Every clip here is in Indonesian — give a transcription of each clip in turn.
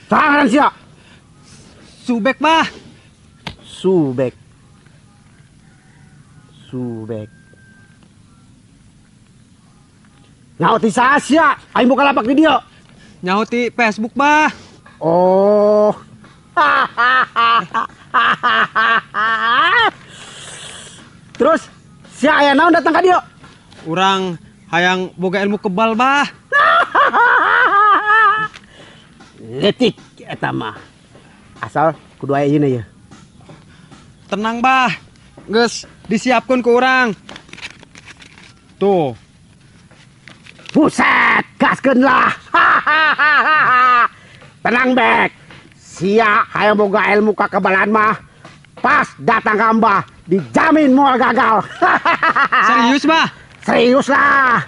Tangan siap. Subek, bah. Subek. Nyauti Sasya, aing buka lapak video. Nyauti Facebook, bah. Oh. Terus si aya naon datang ka dieu? Urang hayang boga ilmu kebal, bah. Letik eta mah. Asal kudu aya ieu ya. Tenang, bah. Geus disiapkeun ku urang. Tuh. Buset, gaskeun lah. Tenang, Bek. Sia hayang boga ilmu kakebalan mah. Pas datang ka Mbah, dijamin moal gagal. Serius, bah? Serius lah.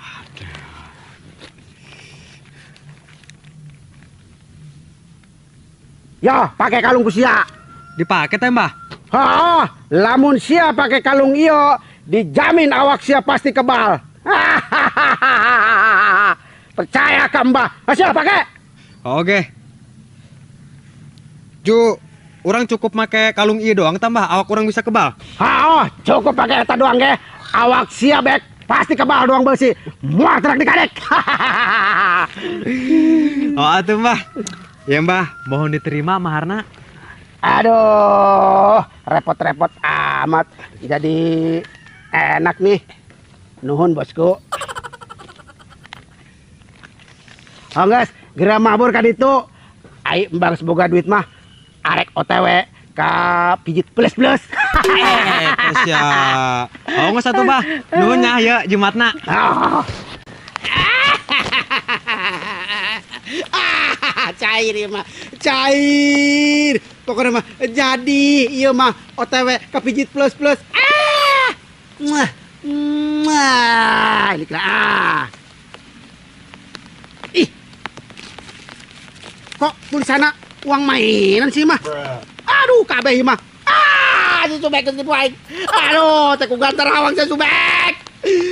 Yo, pakai kalung ku sia. Dipake teh, Mbah? Ha, lamun sia pakai kalung iyo, dijamin awak sia pasti kebal. Percaya ka Mbah? Sia pakai. Oke. Ju, orang cukup make kalung ieu doang tambah awak orang bisa kebal. Ha, cukup pakai eta doang ge. Awak sia Bek pasti kebal doang beusi. Mual terak dikadek. Oh, atuh, Mbah. Ya, Mbah, mohon diterima maharna. Aduh, repot-repot amat. Jadi enak nih. Nuhun bosku. Hongges, geura mabur ka ditu. Ai embang seboga duit mah arek OTW ka pijit plus-plus. Terus ya. Oh, nggak satu, Mbah. Nuhun nya ya Jumatna. Oh. Cair ya mah, cair. Pokoknya mah jadi iya mah OTW ka pijit plus-plus. Ini kira Ih. Kok tulisanna uang mainan sih mah? Aduh, kabeh mah. Si Subek ketipu aing. Aduh, teh ku gantar awang si Subek.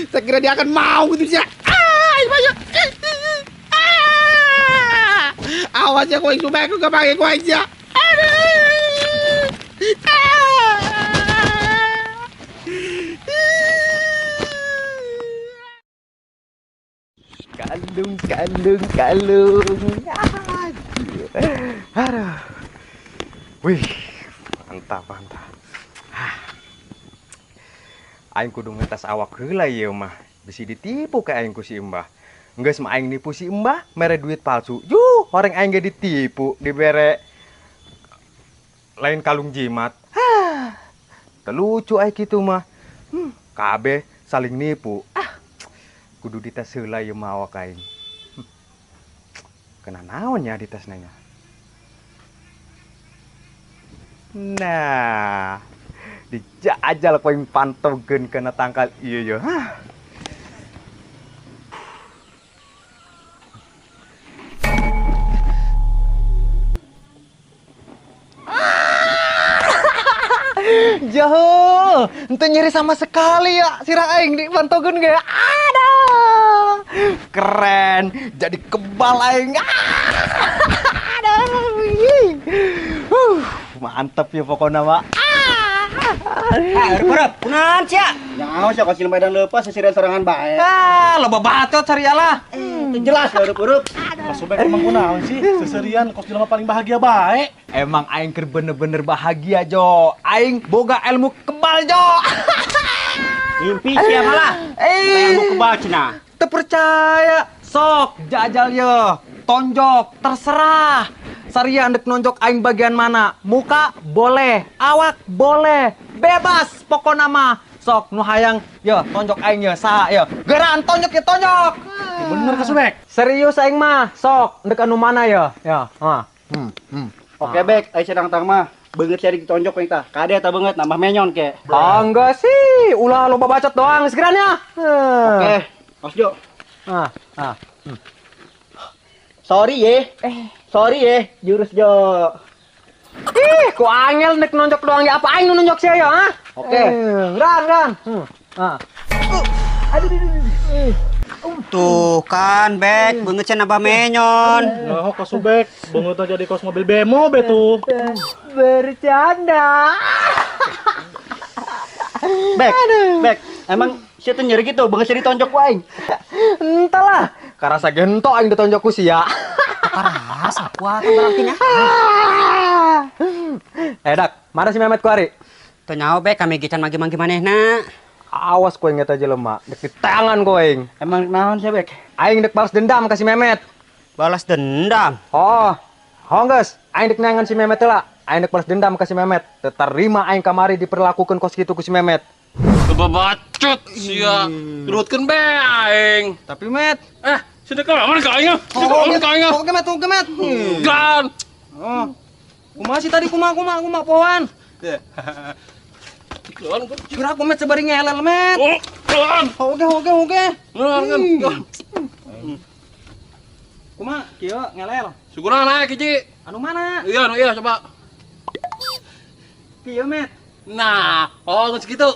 Saya kira dia akan mau gitu sih. Ini banyak. Awas ya kuing Subek lu gak pakai kuing sih. Aduh. Kalung. Aduh. Wih, mantap. Aing kudu ngetes awak heula ieu mah. Bisi ditipu ka aing ku si Mbah. Geus mah aing nipu si Mbah mere duit palsu. Yuh, horeng aing ge ditipu, dibere lain kalung jimat. Terlucu aing kitu mah. Kabeh saling nipu. Kudu dites heula ieu mah awak aing. Kena naon ya dites nanya. Nah, dijajal koing pantogeun kena tangkal ieu ya. Jauh, ente nyeri sama sekali ya sirah aing di pantogeun ge. Aduh, keren, jadi kebal aing. Mantap ya pokoknya Mak. Harap, kunaon cia? Nyaho sia kacil medan leupas sesirian sorangan bae. Loba bacot carialah. Jelas hareup-hareup. Mas Subek emang kunaon sih? Seserian kos jelema paling bahagia bae. Emang aing keur bener-bener bahagia Jo. Aing boga ilmu kebal Jo. Mimpi siapa lah? Ilmu kebal cenah. Teu percaya. Sok jajal ye. Tonjok terserah. Saria andek nonjok aing bagian mana? Muka boleh, awak boleh. Bebas pokona mah. Sok nu hayang ye tonjok aing ye saha ye. Geran tonjok ye tonjok. Bener ka Subek? Serius aing mah. Sok ndek anu mana ye? Ya, Oke Bek, ai sedang tang mah. Beungeut cari ditonjok we tah. Kade eta beungeut nambah menyon ke. Enggak sih, ulah loba bacot doang segerannya. Oke, Mas Jo. Sorry ye. Sorry ye, jurus Jo. Ih, ku angel nek nonjok doang ya apa aing nu nonjok sia ya, ha? Oke. Ran. Ah. Tuh kan, Bek, banget cenah Abah menyon. Nah, kos Subek, banget aja di kos mobil bemo betul. Bercanda. Bek, emang siapa nyeri gitu, banget jadi tonjok ku aing. Entahlah, karasa gento aing ditonjok ku sia. Parasa kuat berarti nya. Dak, mana si Mehmet kuari? Teu nyaho Bek, kami gican magi-magi manehna. Awas koeng eta jelema, dek di tangan koeng. Emang naon sih Bek? Aing dek balas dendam ka si Mehmet. Balas dendam. Oh, geus, aing dek nangan si Mehmet heula. Aing dek balas dendam ka si Mehmet. Teu tarima aing kamari diperlakukeun kos kitu ku si Mehmet. Kebabacut sia. Turutkeun be aing. Tapi Met, Sudah ka mana ka aing? Sudah ka aing? Kemet. Gan. Oh. Kumaha sih tadi kumaha pohoan. Gan. Kira aku Met sabari ngelel Met. Oh, gan. Oke. Gan. Kumaha kieu ngelel. Syukuran naik hiji. Anu mana? Iya coba. Kieu Met. Nah, geus kitu.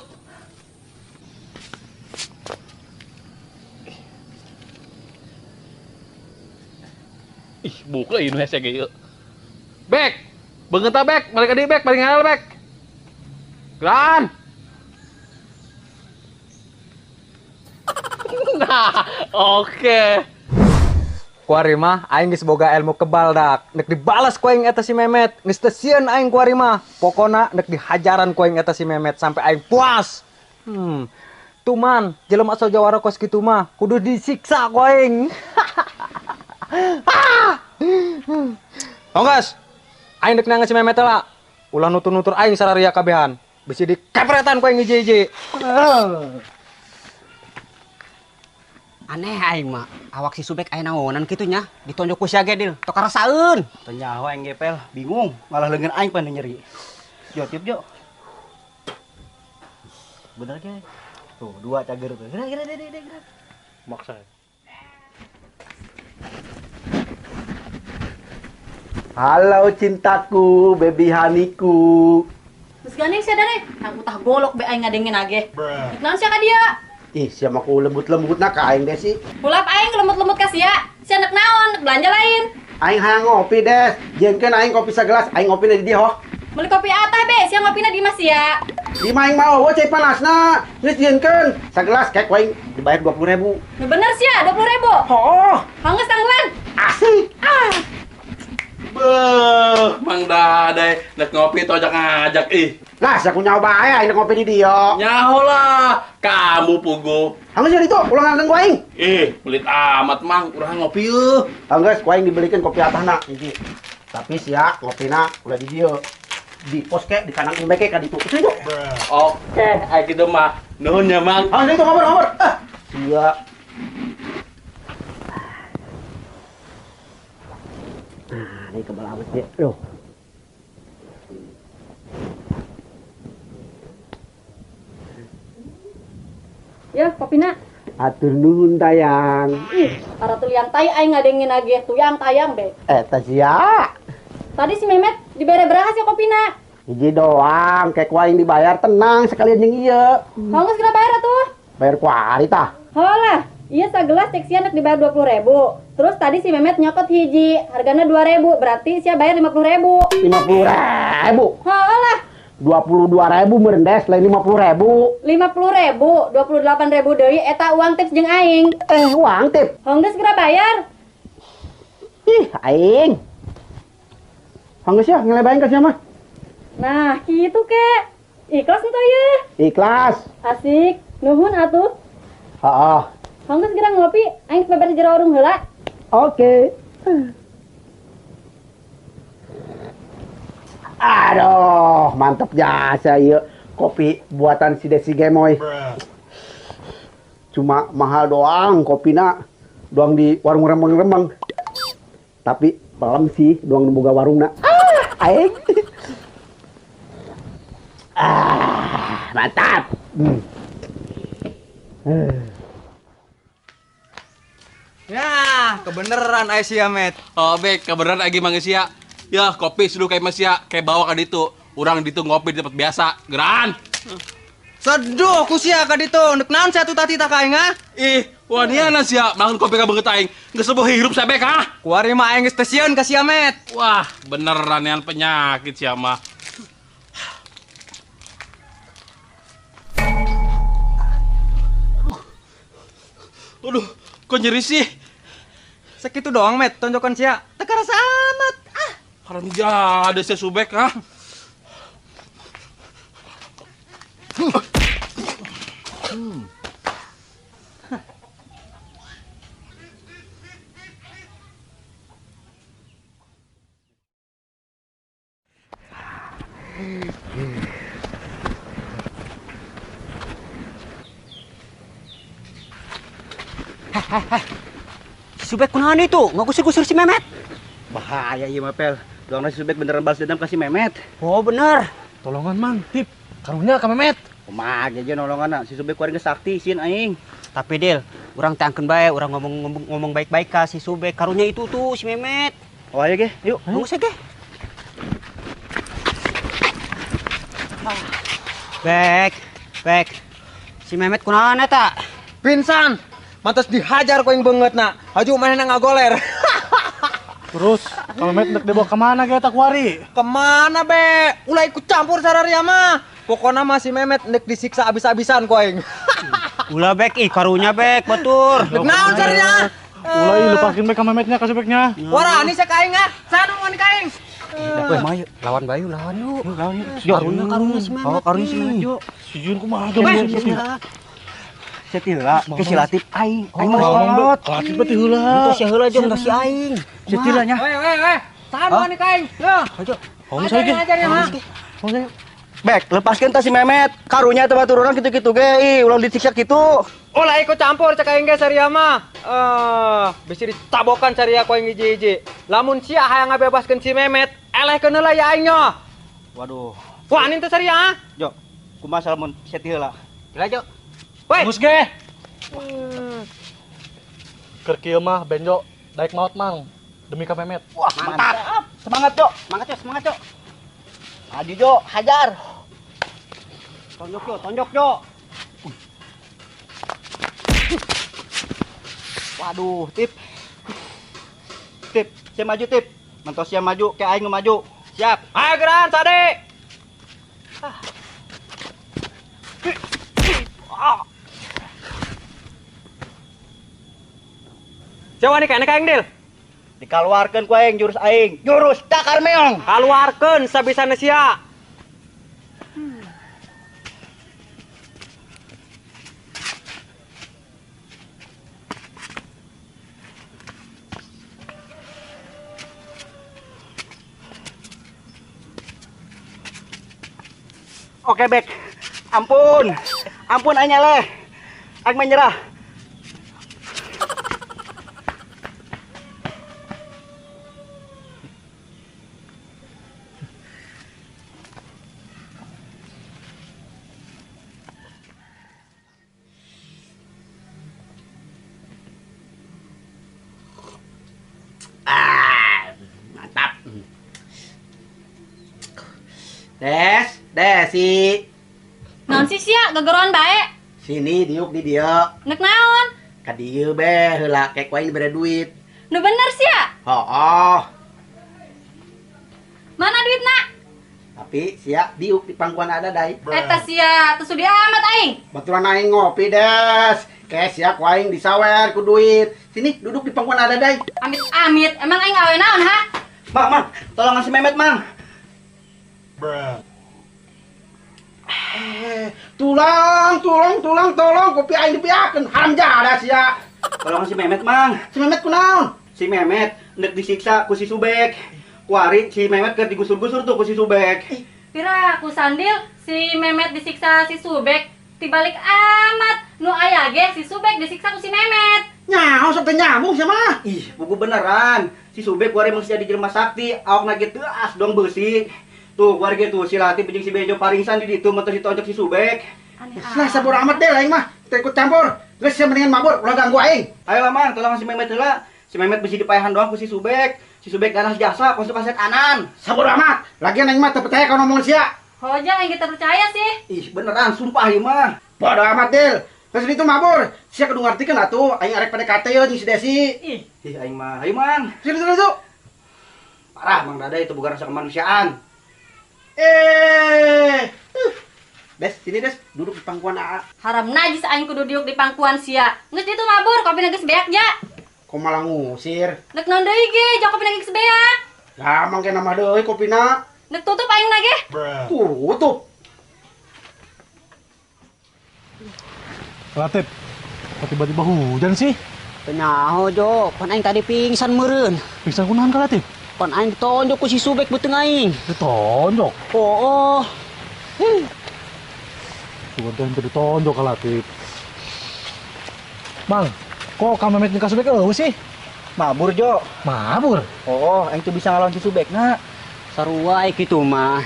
Ih, buka ini hese ge. Bek. Beungeut ta Bek, balik ka deui Bek, balik ngalal Bek. Gran. Nah, oke. Kuari mah aing geus boga ilmu kebal dak. Nek dibalas ku aing eta si Mehmet, geus teu sieun aing kuari mah. Pokona nek dihajaran ku aing eta si Mehmet sampai aing puas. Tuman, jelema asal jawara kos kitu mah kudu disiksa ku aing. Onggas. Aing dek nangan si Mehmet heula. Ulah nutur-nutur aing sararia kabehan. Bisi dikepretan ku aing hiji-hiji. Aneh aing mah, awak si Subek aya naonan kitu nya, ditonjok ku sia ge deul, tok karasaeun. Teu nyaho aing gepel, bingung, malah leungeun aing pan nyeri. Jo. Bener ge. Tuh, 2 cager tuh. Gerak. Maksa. Halo cintaku, baby haniku. Terus gandeng sia dare, aku tah golok be aing ngadengin age. Naon sia ka dia? Ih, siapa aku lembut-lembut nak aing deh sih. Pulap aing lemut-lemut ka sia. Sia nek naon, nek belanja lain. Aing hayang ngopi des. Jengkeun aing kopi sagelas, aing ngopina di dieu ho. Meuli kopi atah be, sia ngopina di mas sia. Di maing mau we cai panasna. Geus jengkeun sagelas kek aing dibayar 20.000. Nah bener sia, 20.000. Oh, Hanggeus tangguan. asik. Beuh, Mang Dadai, nek ngopi tojak ngajak ih. Lah, aku nyoba aya aing ngopi di dieu. Nyaho lah, kamu pugu. Hanggeus jadi tuh, ulang ngandeng ku aing. Pelit amat Mang, urang ngopi yeuh. Hanggeus ku aing dibelikeun kopi atahna hiji. Tapi sia ngopina ulah di dieu. Di pos kek di kanan umbe kek ka ditu. Setuju? Oke, ayo gitu mah. Nuhun ya Mang. Hanggeus itu nomor. Sia. Nah, ini kebal amat dia. Loh. Ya, kopina. Atur nuhun tayang. Para tuliang tai aing ngadengin age, tuyang tayang be. Eta sia. Tadi si Mehmet dibere berapa sih kopina? Hiji doang, kayak ku aing dibayar tenang sekalian jeung ieu. Hanggeus kira bayar atuh. Bayar ku ari tah. Holah, iya sagelas cek sia nek dibayar 20.000. Terus tadi si Mehmet nyokot hiji, hargana 2.000, berarti sia bayar 50.000. 50.000. Holah, 22.000 merendes lain 50.000. 50.000, 28.000 deui eta uang tips jeung aing. Uang tip. Hanggeus kira bayar. Ih, aing. Hanggeus ya ngelebain ka sia mah. Nah, kitu ke. Ikhlas ento ye. Ikhlas. Asik, nuhun atuh. Heeh. Hanggeus kira ngopi, aing beber di jero warung heula. Oke. Aduh, mantap jasa ieu. Kopi buatan si Desi Gemoy. Cuma mahal doang kopina. Doang di warung Rembang-Rembang. Tapi belum sih doang di boga warungna. Aing. Mantap. Ya, kebeneran Aisyah Met. Oh, Bek, kebenaran lagi Mang Sia. Ya, kopi sudah kayak masih kayak bawa kan itu. Orang ditu ngopi di tempat biasa. Geran. Seduh kusia ka ditu, neuk naon satu tati tak aing ah? Ih, waniana sia, makan kopi ka beungeut aing. Geus sebuah hirup sabek ah. Kuari mah aing geus teu sieun ka sia met. Wah, beneran yang penyakit sia mah. Aduh, kok nyeri sih? Segitu doang met, tonjokan sia. Teu karasa amat. Ah, Haram jada sia subek ah. Subek kunaon itu? Mau gusur-gusur si Memet. Bahaya ieu mah pel. Doang si Subek beneran balas dendam kasih Memet. Oh bener. Tolongan mang, tip. Karunya ka Memet. Kumaha aja nolongan si Subek kuari geus sakti sieun aing. Tapi Del, orang tangkeun bae, orang ngomong baik-baik ka si Subek. Karunya itu tuh si Memet. Oh ayo ge, yuk. Nunggu ge. Bek. Si Memet kunaon eta? Pinsan. Mantas dihajar ko yang beungeutna. Haju manehna ngagoler. Terus, ka Memet nek dibawa kemana ge tak wari? Kemana be? Ulah ikut campur sararia mah. Pokona mah si Memet nek disiksa abis-abisan ku aing. Ulah Bek, ih karunya Bek, batur. Nek naon saria? Ulai lepakin be ka Memetnya ka Subeknya. Warani sa kaing ah. Sanu ngan kaing. Weh, mayu, lawan bayu, lawan yuk. Lawan Karunya si Memet. Oh, karunya si Memet yuk. Sijun kumaha ge. Setila, ke si Latif aing. Aing mah Ngomong be, kolot. Latif berarti heula. Itu si heula jeung si aing. Setilanya. Weh. Sanu ngan kaing. Yo. Ayo. Oh, saya ge. Ajar ya mah. Bek, lepaskeun tah si Memet. Karunya teh batur urang kitu-kitu ge, ulah disiksa kitu. Ulah ikut campur cek aing ge saria mah. Bisi ditabokan saria ku aing hiji-hiji. Lamun sia hayang ngabebaskeun si Memet, elehkeun heula ya aing nya. Waduh. Wah, nin teh saria ah. Jo, kumaha salmun seti heula. Gila Jo. Weh. Mus ge. Keur kieu mah benjo daek maot mang demi ka Memet. Wah, mantap. Semangat Jo. Semangat Jo. Maju Jo, hajar. Tonjok Jo. Waduh, Tip. Saya maju Tip. Mantos sia maju, kayak aing nu maju. Siap. Ayo geran Sade. Siapa nih kayaknya kaing Dil? Dikaluarkeun ku aing jurus aing. Jurus dakar meong. Kaluarkeun sabisana sia. Oke, Bek. Ampun aing nyeleh. Aing menyerah. Mantap. Desi. Naon sih sia gegeroan bae? Sini diuk di dia. Nek naon? Ka dieu be heula kek wae bere duit. Nu bener sia? Oh. Mana duitna? Tapi sia diuk di pangkuan ada dai. Eta sia teu sudi amat aing. Baturan aing ngopi des. Kayak siap waing disawer ku duit. Sini duduk di pangkuan ada dai. Amit, emang aing awe naon ha? Mang, tolong ngasih Memet, Mang. Tolong kopi aing dipiakeun. Haram jada sia. Tolong ngasih Memet, Mang. Si Memet kunaon? Si Memet nek disiksa ku si Subek. Kuari si Memet keur digusur-gusur tuh ku si Subek. Pira ku sandil si Memet disiksa si Subek. Tibalik amat. Nu aya ge si Subek disiksa ku si Memet. Nyaho sok teh nyambung sia mah. Ih, buku beneran. Si Subek kuari mesti jadi jelema sakti, awakna ge teu as dong beusi. Tuh, kuari ge tuh si Latif jeung si Bejo paringsan di ditu mentos ditonjok si Subek. Lah sabur amat deh aing mah. Teu ikut campur. Geus sia mendingan mabur ulah ganggu aing. Ayo lah, Mang, tolong si Memet heula. Si Memet bisi dipaehan doang ku si Subek. Si Subek ganas jasa konsultasi anan. Sabar amat. Lagian aing mah teu percaya kalau ngomong sia. Hoja yang kita percaya sih. Ih, beneran sumpah ieu mah. Bodoh amat, Dil. Geus itu mabur. Sia kudu ngartikeun atuh aing arek PDKT ye jeung si Desi. Ih, aing mah, ayo Mang. Situ. Parah Mang Dada itu bukan rasa kemanusiaan. Des, sini Des, duduk di pangkuan AA. Haram najis aing kudu diuk di pangkuan sia. Geus ditu mabur, kopi geus beak ja. Kok malah ngusir? Nek naon deui ge, jok kopi geus beak. Gampang ke nama deui kopina. Nek tutup aing ge. Tutup. Latif, kok tiba-tiba hujan sih? Penyaho Jo, pan aing tadi pingsan meureun. Bisa kunahan ka Latif? Pan aing ditonjok ku si Subek beuteung aing. Ditonjok. Oh. Tuhan teh teu ditonjok ka Latif. Mang, kok kamemet nikah Subek eueuh sih? Mabur Jo. Mabur. Oh, aing teu bisa ngalawan si Subekna. Sarua kitu mah.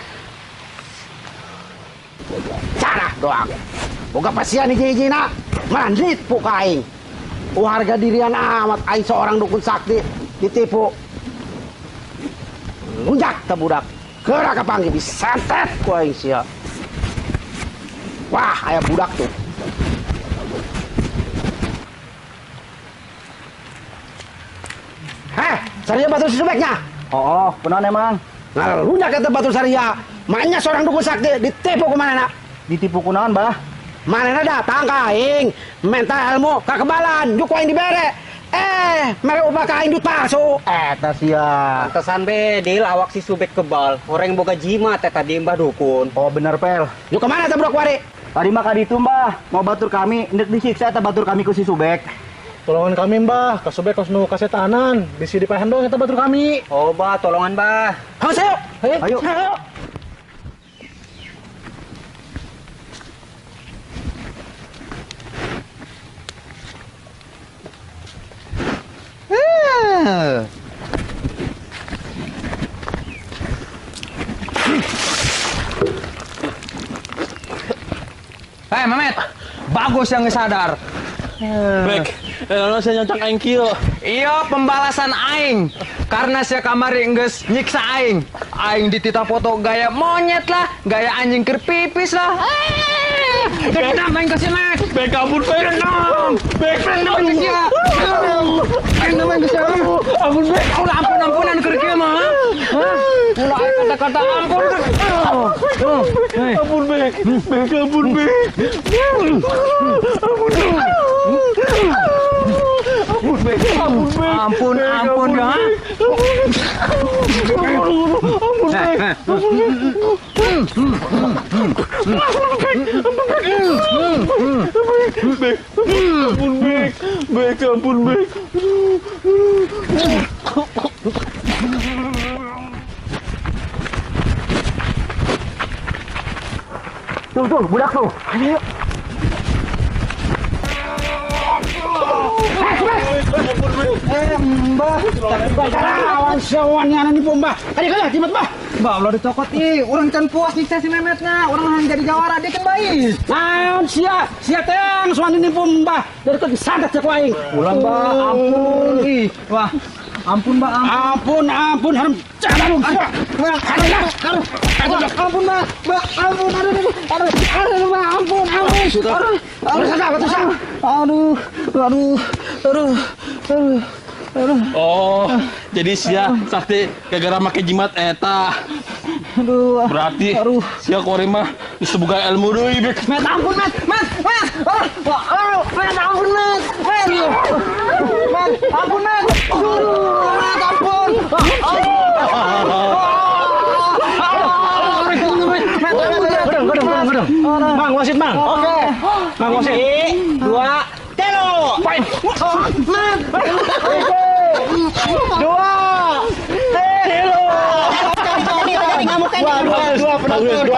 Cara doang. Boga pasian hiji-hijina. Mandrit puka aing. Harga dirian amat aing seorang dukun sakti ditipu. Lunjak ke budak. Gerak ke panggi disantet ku aing sia. Wah, aya budak tuh. Saria batu si Subeknya. Oh, benar emang. Lunjak ke batu saria. Makanya seorang dukun sakti ditipu ku manehna. Ditipu kunaon, Bah? Manehna datang ka aing, minta ilmu kakebalan, juk aing dibere. Mere ubah ka aing dut palsu. Eta sia. Pantesan be, Dil awak si Subek kebal. Orang boga jimat eta di Mbah dukun. Oh, bener Pel. Juk kemana teh budak wari? Tadi mah ka ditu, Mbah. Mau batur kami, hendak disiksa eta batur kami ku si Subek. Tolongan kami Mbah, ka Subek kos nu kasetanan. Bisi dipahen dong eta batur kami. Oh, Bah, tolongan, Bah. Ayo. Mehmet, bagus yang sadar. Bek, saya nyocok aing kieu. Iya, pembalasan aing. Karena saya kamari geus nyiksa aing. Aing ditita foto gaya monyet lah, gaya anjing keur pipis lah. Kenapa main ke sini? Bek kabur bek. Bek Main ke sini. Kenapa main ke sini? ampun bek. Ulah ampunan keur kieu mah. Ulah kata-kata ampun. Ampun bek. Bek ampun bek. Ampun ya. Bek ampun bek. Tuh, budak tuh. Ayo. Mbah. Awan sewannya nih Mbah. Ayo kalah jimat Mbah. Mbak, ulah dicokot urang can puas nyiksa si Memetna. Urang hang jadi jawara dia kan baik. Naon sia teh sowan ini Mbah. Dari tadi santet cek aing. Ulang, Mbak, ampun. Wah, ampun, Mbak, ampun. Ampun, harum. Jangan lu. Ampun, Mbak. Ampun, Oh, jadi sia sakti gara-gara make jimat eta. Aduh. Berarti sia kore mah geus boga ilmu deui bek. Met, ampun, Met. Met. Ampun, Met. Met, ampun, Met. Met, ampun. Gedung. Mang wasit, Mang. Oke. Mang wasit. 2, 3. Main. Met. 2, 3.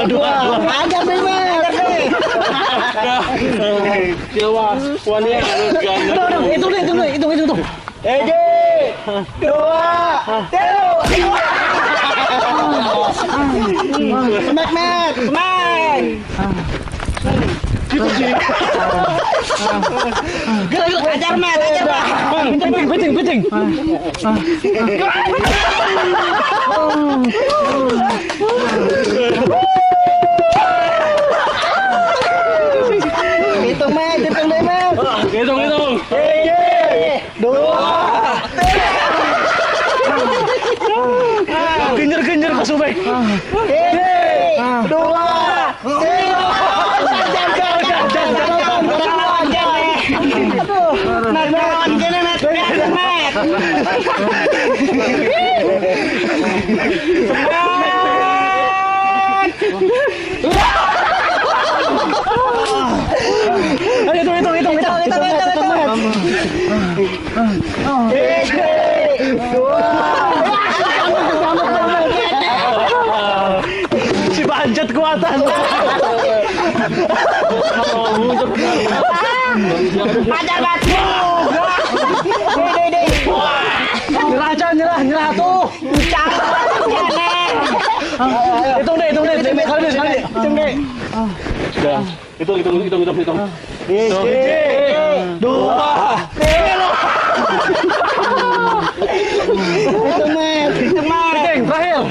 Dua. Ada Memet. Dewa, wani harus gana. Itu. 2, 3. Met. Main. Ajar Met, ajar Met. Piting. Hitung Met, hitung deh Met. Hitung. Genjer Kak Subek. Si Banjat kuatan. Ajar Met. Nyerah tuh. Hitung deh. Sekali. Hitung. Hitung Met. Piting, terakhir.